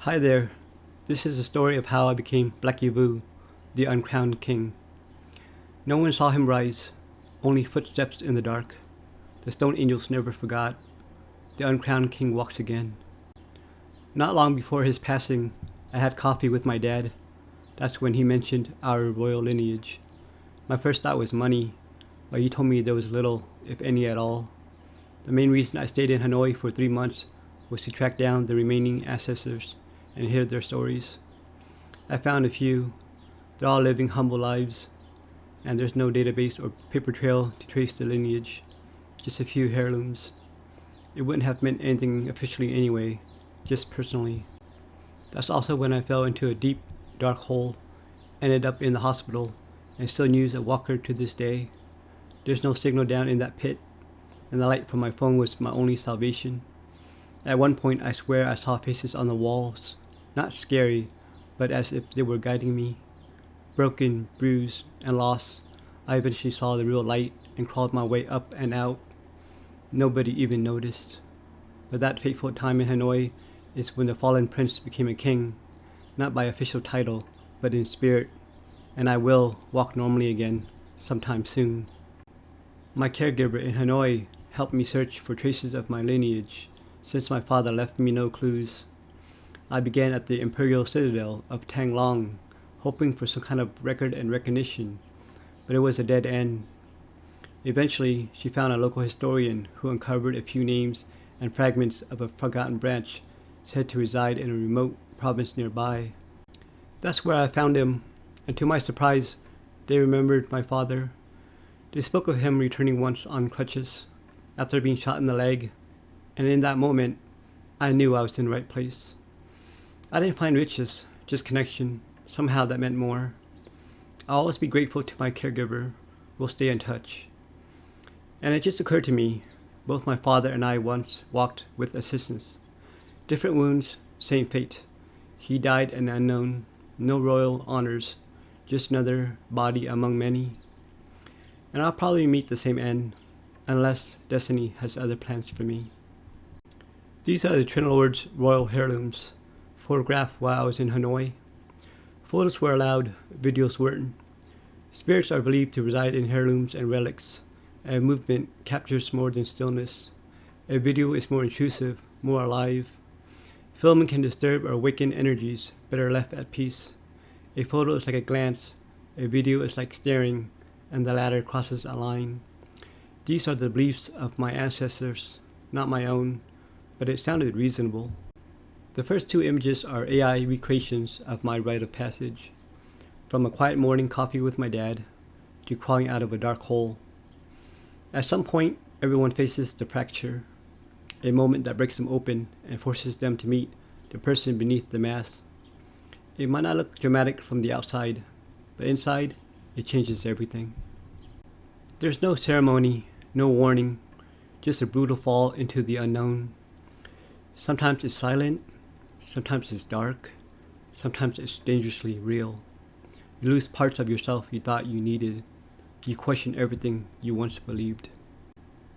Hi there. This is the story of how I became Blackie Vu, the Uncrowned King. No one saw him rise, only footsteps in the dark. The stone angels never forgot. The Uncrowned King walks again. Not long before his passing, I had coffee with my dad. That's when he mentioned our royal lineage. My first thought was money, but he told me there was little, if any at all. The main reason I stayed in Hanoi for 3 months was to track down the remaining ancestors and hear their stories. I found a few. They're all living humble lives, and there's no database or paper trail to trace the lineage, just a few heirlooms. It wouldn't have meant anything officially anyway, just personally. That's also when I fell into a deep, dark hole, ended up in the hospital, and still use a walker to this day. There's no signal down in that pit, and the light from my phone was my only salvation. At one point, I swear I saw faces on the walls. Not scary, but as if they were guiding me. Broken, bruised, and lost, I eventually saw the real light and crawled my way up and out. Nobody even noticed. But that fateful time in Hanoi is when the fallen prince became a king, not by official title, but in spirit, and I will walk normally again, sometime soon. My caregiver in Hanoi helped me search for traces of my lineage, since my father left me no clues. I began at the imperial citadel of Tang Long, hoping for some kind of record and recognition, but it was a dead end. Eventually, she found a local historian who uncovered a few names and fragments of a forgotten branch said to reside in a remote province nearby. That's where I found him, and to my surprise, they remembered my father. They spoke of him returning once on crutches, after being shot in the leg, and in that moment, I knew I was in the right place. I didn't find riches, just connection. Somehow that meant more. I'll always be grateful to my caregiver. We'll stay in touch. And it just occurred to me, both my father and I once walked with assistance. Different wounds, same fate. He died an unknown, no royal honors, just another body among many. And I'll probably meet the same end, unless destiny has other plans for me. These are the Twin Lord's royal heirlooms, photographed while I was in Hanoi. Photos were allowed, videos weren't. Spirits are believed to reside in heirlooms and relics, and movement captures more than stillness. A video is more intrusive, more alive. Filming can disturb or awaken energies better left at peace. A photo is like a glance, a video is like staring, and the latter crosses a line. These are the beliefs of my ancestors, not my own, but it sounded reasonable. The first two images are AI recreations of my rite of passage, from a quiet morning coffee with my dad to crawling out of a dark hole. At some point, everyone faces the fracture, a moment that breaks them open and forces them to meet the person beneath the mask. It might not look dramatic from the outside, but inside, it changes everything. There's no ceremony, no warning, just a brutal fall into the unknown. Sometimes it's silent, sometimes it's dark, sometimes it's dangerously real. You lose parts of yourself you thought you needed. You question everything you once believed.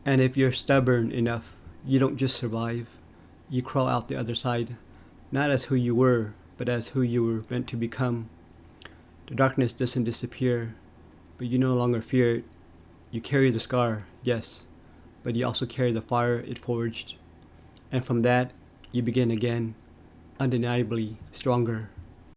And if you're stubborn enough, you don't just survive. You crawl out the other side, not as who you were, but as who you were meant to become. The darkness doesn't disappear, but you no longer fear it. You carry the scar, yes, but you also carry the fire it forged. And from that, you begin again, undeniably stronger.